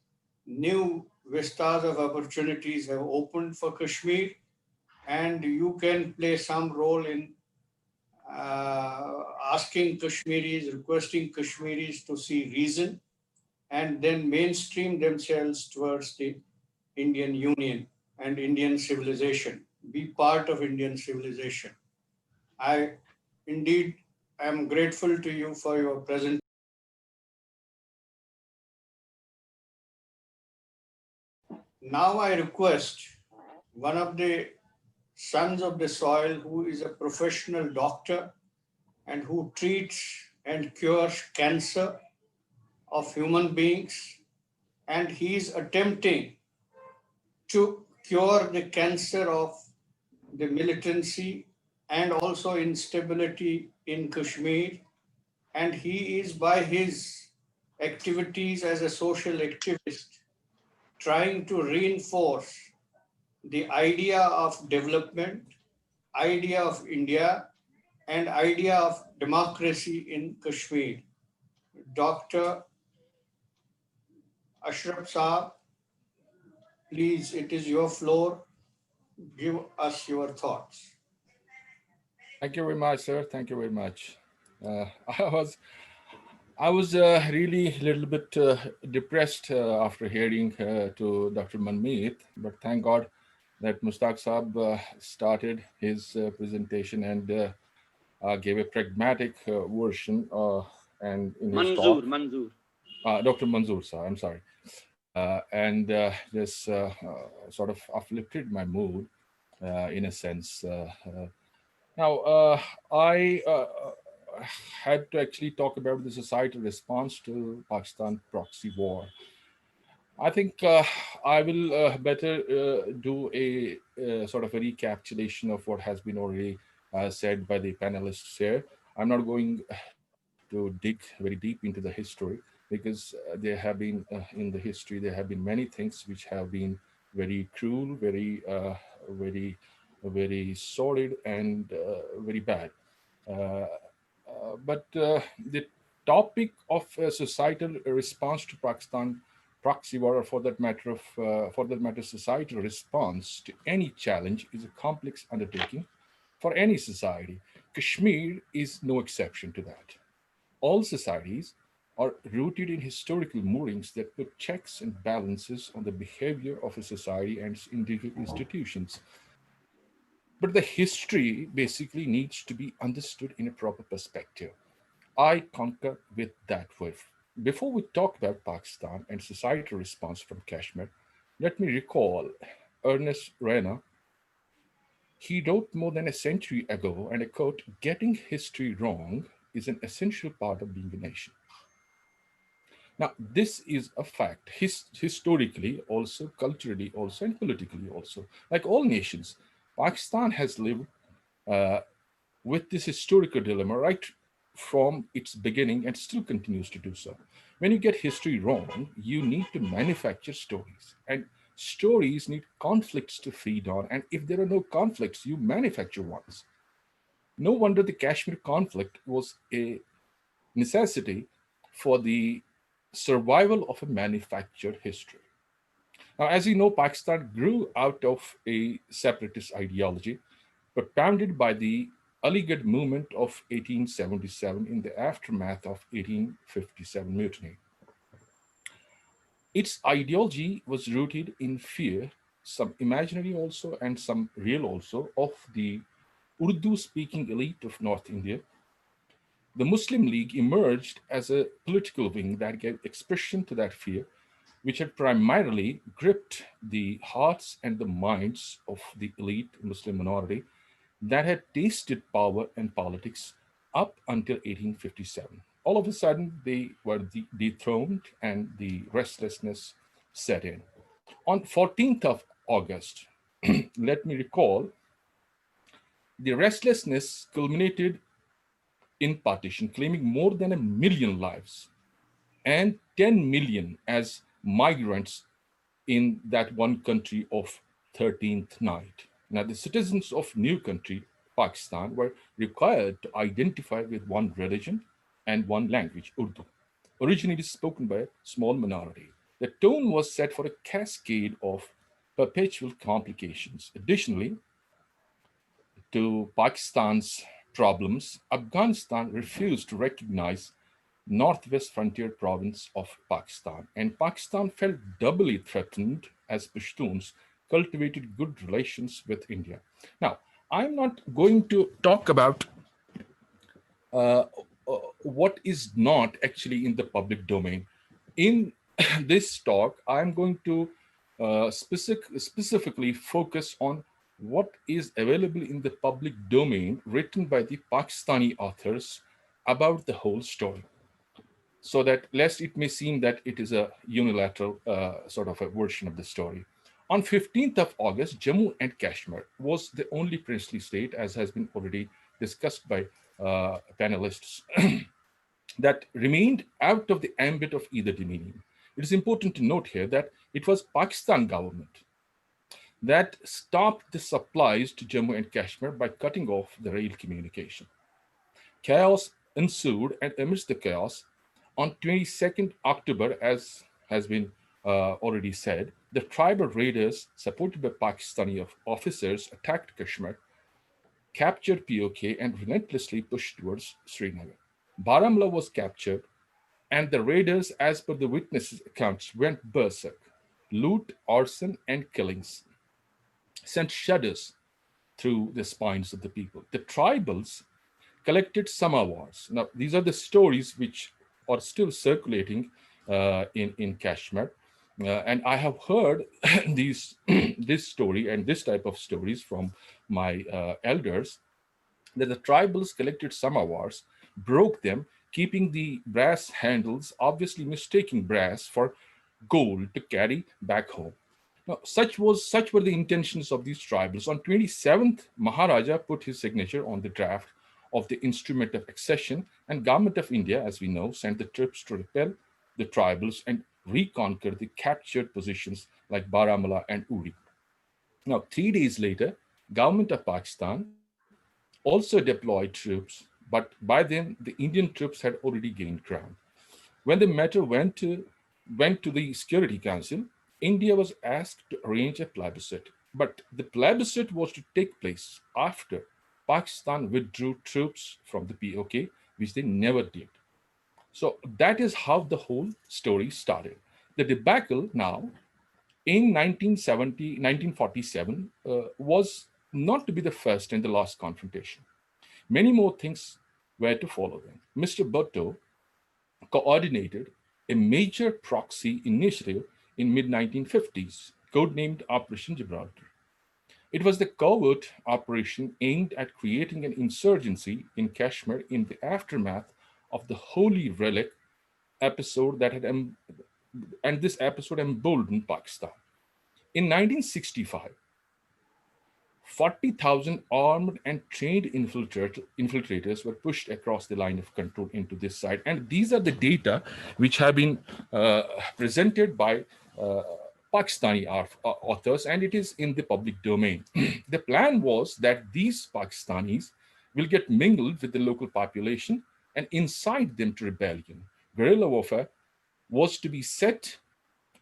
new vistas of opportunities have opened for Kashmir, and you can play some role in asking Kashmiris, requesting Kashmiris to see reason and then mainstream themselves towards the Indian Union and Indian civilization, be part of Indian civilization. I indeed am grateful to you for your presence. Now I request one of the sons of the soil who is a professional doctor and who treats and cures cancer of human beings, and he is attempting to cure the cancer of the militancy and also instability in Kashmir. And he is, by his activities as a social activist, trying to reinforce the idea of development, idea of India, and idea of democracy in Kashmir. Dr. Ashraf Saab, please, it is your floor. give us your thoughts. Thank you very much, sir. Thank you very much. Uh, I was I was really a little bit depressed after hearing to Dr. Manmeet, but thank God that Mustaq Saab started his presentation and gave a pragmatic version and in his talk. Manzoor. Dr. Manzoor, sir, I'm sorry. And this sort of uplifted my mood in a sense. Now, I had to actually talk about the societal response to Pakistan proxy war. I think I will better do a sort of a recapitulation of what has been already said by the panelists here. I'm not going to dig very deep into the history because there have been in the history there have been many things which have been very cruel, very sordid, and very bad. Uh, but the topic of societal response to Pakistan proxy war, or for that matter, societal response to any challenge, is a complex undertaking for any society. Kashmir is no exception to that. All societies are rooted in historical moorings that put checks and balances on the behavior of a society and its individual institutions. But the history basically needs to be understood in a proper perspective. I concur with that wave. Before we talk about Pakistan and societal response from Kashmir, let me recall Ernest Rena. He wrote more than a century ago, and I quote, "Getting history wrong is an essential part of being a nation." Now, this is a fact, historically, also culturally, also, and politically, also. Like all nations, Pakistan has lived uh, with this historical dilemma right from its beginning and still continues to do so. When you get history wrong, you need to manufacture stories, and stories need conflicts to feed on. And if there are no conflicts, you manufacture ones. No wonder the Kashmir conflict was a necessity for the survival of a manufactured history. Now, as you know, Pakistan grew out of a separatist ideology, propounded by the Aligarh movement of 1877 in the aftermath of 1857 mutiny. Its ideology was rooted in fear, some imaginary also and some real also, of the Urdu-speaking elite of North India. The Muslim League emerged as a political wing that gave expression to that fear, which had primarily gripped the hearts and the minds of the elite Muslim minority that had tasted power and politics up until 1857. All of a sudden, they were dethroned and the restlessness set in. On 14th of August, let me recall, the restlessness culminated in partition, claiming more than 1 million lives and 10 million as migrants in that one country of 13th night. Now, the citizens of new country, Pakistan, were required to identify with one religion and one language, Urdu, originally spoken by a small minority. The tone was set for a cascade of perpetual complications. Additionally, to Pakistan's problems, Afghanistan refused to recognize northwest frontier province of Pakistan, and Pakistan felt doubly threatened as Pashtuns cultivated good relations with India. Now, I'm not going to talk about uh, what is not actually in the public domain. In this talk, I'm going to specifically focus on what is available in the public domain written by the Pakistani authors about the whole story, so that lest it may seem that it is a unilateral sort of a version of the story. On 15th of August, Jammu and Kashmir was the only princely state, as has been already discussed by panelists, that remained out of the ambit of either dominion. It is important to note here that it was Pakistan government that stopped the supplies to Jammu and Kashmir by cutting off the rail communication. Chaos ensued, and amidst the chaos, on 22nd October, as has been already said, the tribal raiders supported by Pakistani officers attacked Kashmir, captured POK, and relentlessly pushed towards Srinagar. Baramulla was captured, and the raiders, as per the witnesses' accounts, went berserk. Loot, arson, and killings sent shudders through the spines of the people. The tribals collected samawars. Now, these are the stories which are still circulating in Kashmir. And I have heard these this story and this type of stories from my elders, that the tribals collected samawars, broke them, keeping the brass handles, obviously mistaking brass for gold to carry back home. Now, such were the intentions of these tribals. On 27th, Maharaja put his signature on the draft of the instrument of accession, and Government of India, as we know, sent the troops to repel the tribals and reconquer the captured positions like Baramulla and Uri. Now, 3 days later, Government of Pakistan also deployed troops, but by then the Indian troops had already gained ground. When the matter went to the Security Council, India was asked to arrange a plebiscite. But the plebiscite was to take place after Pakistan withdrew troops from the POK, which they never did. So that is how the whole story started. The debacle now in 1947 was not to be the first and the last confrontation. Many more things were to follow then. Mr. Bhutto coordinated a major proxy initiative in mid-1950s, codenamed Operation Gibraltar. It was the covert operation aimed at creating an insurgency in Kashmir in the aftermath of the Holy Relic episode and this episode emboldened Pakistan. In 1965, 40,000 armed and trained infiltrators were pushed across the line of control into this side. And these are the data which have been presented by Pakistani authors, and it is in the public domain. The plan was that these Pakistanis will get mingled with the local population and incite them to rebellion. Guerrilla warfare was to be set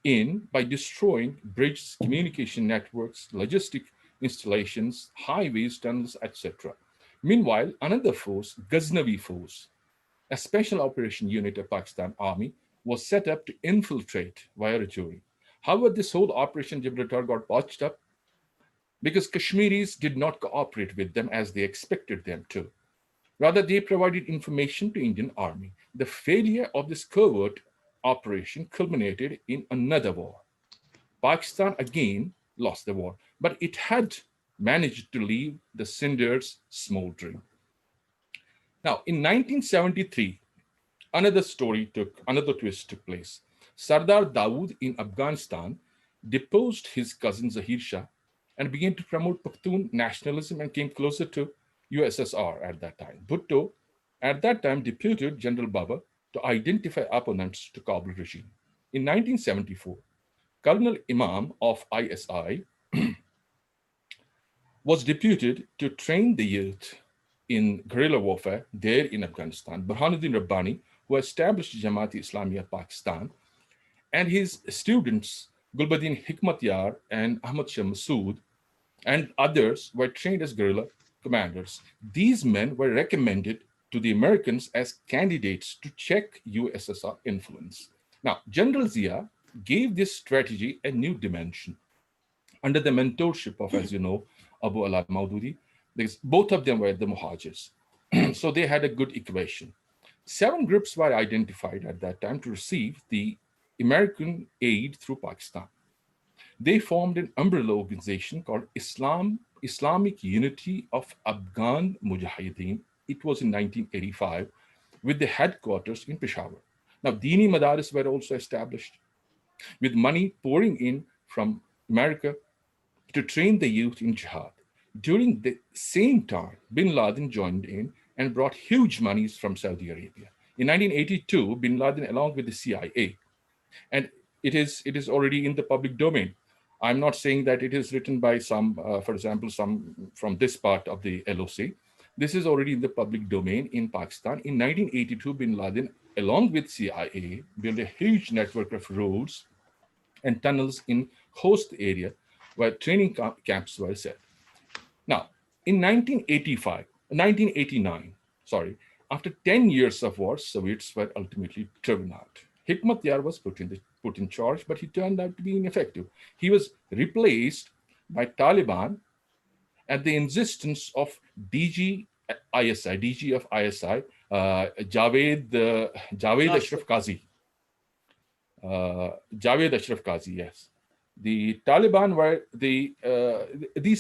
in by destroying bridges, communication networks, logistic installations, highways, tunnels, etc. Meanwhile, another force, Ghaznavi Force, a special operation unit of Pakistan Army, was set up to infiltrate via Rajouri. However, this whole Operation Gibraltar got botched up because Kashmiris did not cooperate with them as they expected them to. Rather, they provided information to Indian Army. The failure of this covert operation culminated in another war. Pakistan again lost the war, but it had managed to leave the cinders smoldering. Now, in 1973, another twist took place. Sardar Dawood in Afghanistan deposed his cousin Zahir Shah and began to promote Pakhtun nationalism and came closer to USSR at that time. Bhutto, at that time, deputed General Baba to identify opponents to Kabul regime. In 1974, Colonel Imam of ISI was deputed to train the youth in guerrilla warfare there in Afghanistan. Burhanuddin Rabbani, who established Jamaat-e-Islamiya Pakistan, and his students, Gulbuddin Hikmatyar and Ahmed Shah Massoud, and others were trained as guerrilla commanders. These men were recommended to the Americans as candidates to check USSR influence. Now, General Zia gave this strategy a new dimension under the mentorship of, as you know, Abu Ala Maududi, because both of them were the Muhajirs. So they had a good equation. 7 groups were identified at that time to receive the American aid through Pakistan. They formed an umbrella organization called Islamic Unity of Afghan Mujahideen. It was in 1985 with the headquarters in Peshawar. Now, Dini Madaris were also established with money pouring in from America to train the youth in jihad. During the same time, bin Laden joined in and brought huge monies from Saudi Arabia. In 1982, bin Laden, along with the CIA, and it is already in the public domain. I'm not saying that it is written by some, for example, some from this part of the LOC. This is already in the public domain in Pakistan. In 1982, bin Laden, along with CIA, built a huge network of roads, and tunnels in host area where training camps were set. Now, in 1989, sorry, after 10 years of war, Soviets were ultimately driven out. Hikmatyar was put in charge, but he turned out to be ineffective. He was replaced by Taliban at the insistence of DG of ISI, Javed Ashraf Qazi. Javed Ashraf Qazi, yes. The Taliban were these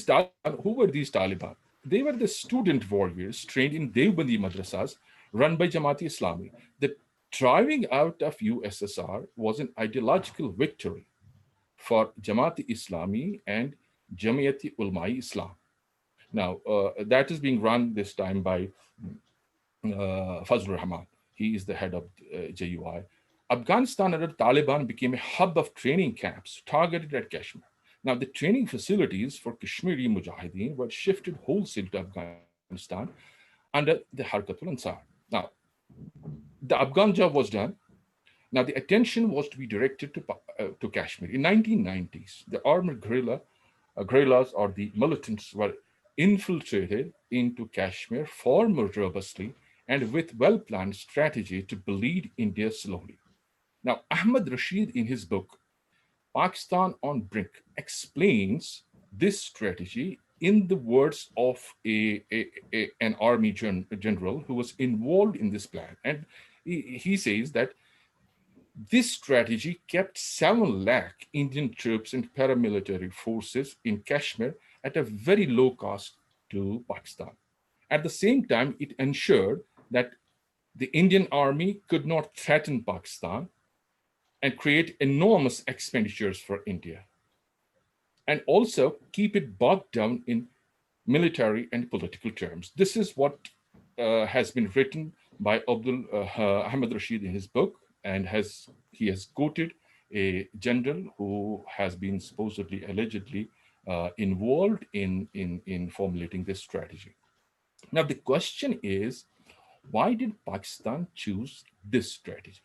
Taliban. Who were these Taliban? They were the student warriors trained in Devbandi madrasas run by Jamaat Islami. The driving out of USSR was an ideological victory for Jamaat Islami and Jamiat Ulama Islam. Now, that is being run this time by Fazlur Rahman. He is the head of JUI. Afghanistan under Taliban became a hub of training camps targeted at Kashmir. Now, the training facilities for Kashmiri Mujahideen were shifted wholesale to Afghanistan under the Harkatul Ansar. Now, the Afghan job was done. Now, the attention was to be directed to Kashmir. In 1990s, the armed guerrillas or the militants were infiltrated into Kashmir far more robustly and with well-planned strategy to bleed India slowly. Now, Ahmed Rashid in his book, Pakistan on Brink, explains this strategy in the words of an army general who was involved in this plan. And he says that this strategy kept 7 lakh Indian troops and paramilitary forces in Kashmir at a very low cost to Pakistan. At the same time, it ensured that the Indian army could not threaten Pakistan and create enormous expenditures for India, and also keep it bogged down in military and political terms. This is what has been written by Ahmed Rashid in his book, and he has quoted a general who has been supposedly, allegedly involved in formulating this strategy. Now, the question is, why did Pakistan choose this strategy?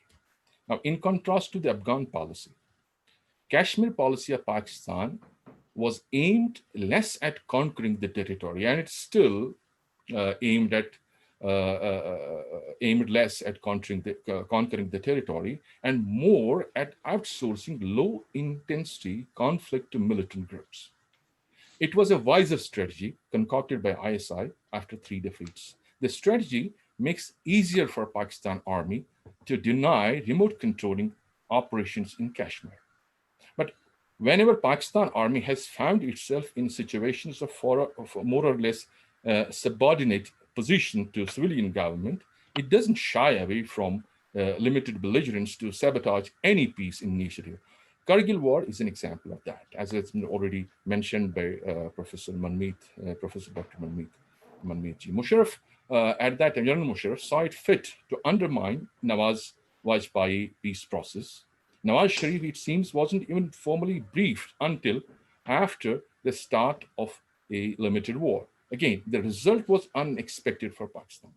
Now, in contrast to the Afghan policy, Kashmir policy of Pakistan was aimed less at conquering the territory, and it's still aimed less at conquering the territory and more at outsourcing low-intensity conflict to militant groups. It was a wiser strategy concocted by ISI after 3 defeats. The strategy makes easier for Pakistan army to deny remote controlling operations in Kashmir. But whenever Pakistan army has found itself in situations of more or less subordinate position to civilian government, it doesn't shy away from limited belligerence to sabotage any peace initiative. Kargil War is an example of that, as it's been already mentioned by Professor Manmeet, Professor Dr. Manmeet Ji. Musharraf, at that time, General Musharraf saw it fit to undermine Nawaz Vajpayee peace process. Nawaz Sharif, it seems, wasn't even formally briefed until after the start of a limited war. Again, the result was unexpected for Pakistan.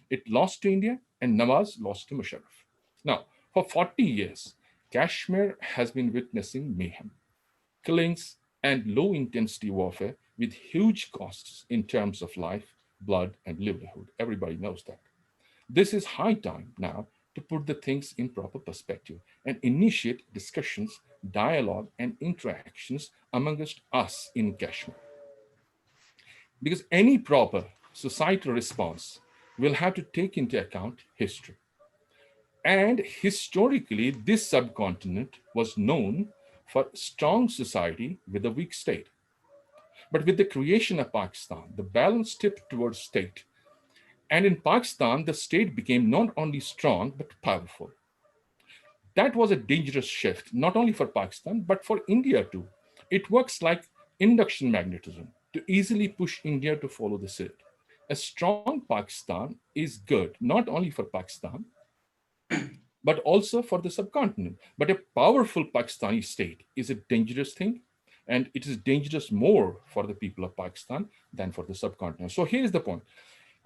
It lost to India and Nawaz lost to Musharraf. Now, for 40 years, Kashmir has been witnessing mayhem, killings, and low-intensity warfare with huge costs in terms of life, blood, and livelihood. Everybody knows that. This is high time now to put the things in proper perspective and initiate discussions, dialogue, and interactions amongst us in Kashmir. Because any proper societal response will have to take into account history. And historically, this subcontinent was known for strong society with a weak state. But with the creation of Pakistan, the balance tipped towards state. And in Pakistan, the state became not only strong, but powerful. That was a dangerous shift, not only for Pakistan, but for India too. It works like induction magnetism to easily push India to follow the suit. A strong Pakistan is good, not only for Pakistan, but also for the subcontinent. But a powerful Pakistani state is a dangerous thing, and it is dangerous more for the people of Pakistan than for the subcontinent. So here is the point.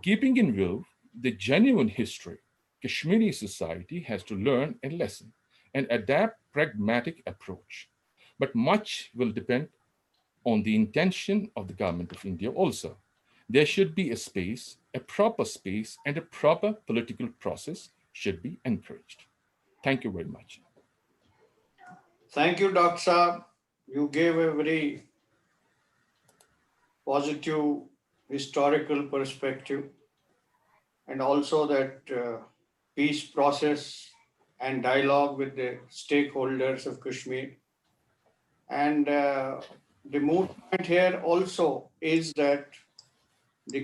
Keeping in view the genuine history, Kashmiri society has to learn a lesson and adapt pragmatic approach. But much will depend on the intention of the government of India also. There should be a space, a proper space, and a proper political process should be encouraged. Thank you very much. Thank you, Dr. Saab. You gave a very positive historical perspective, and also that peace process and dialogue with the stakeholders of Kashmir. And the moot point here also is that the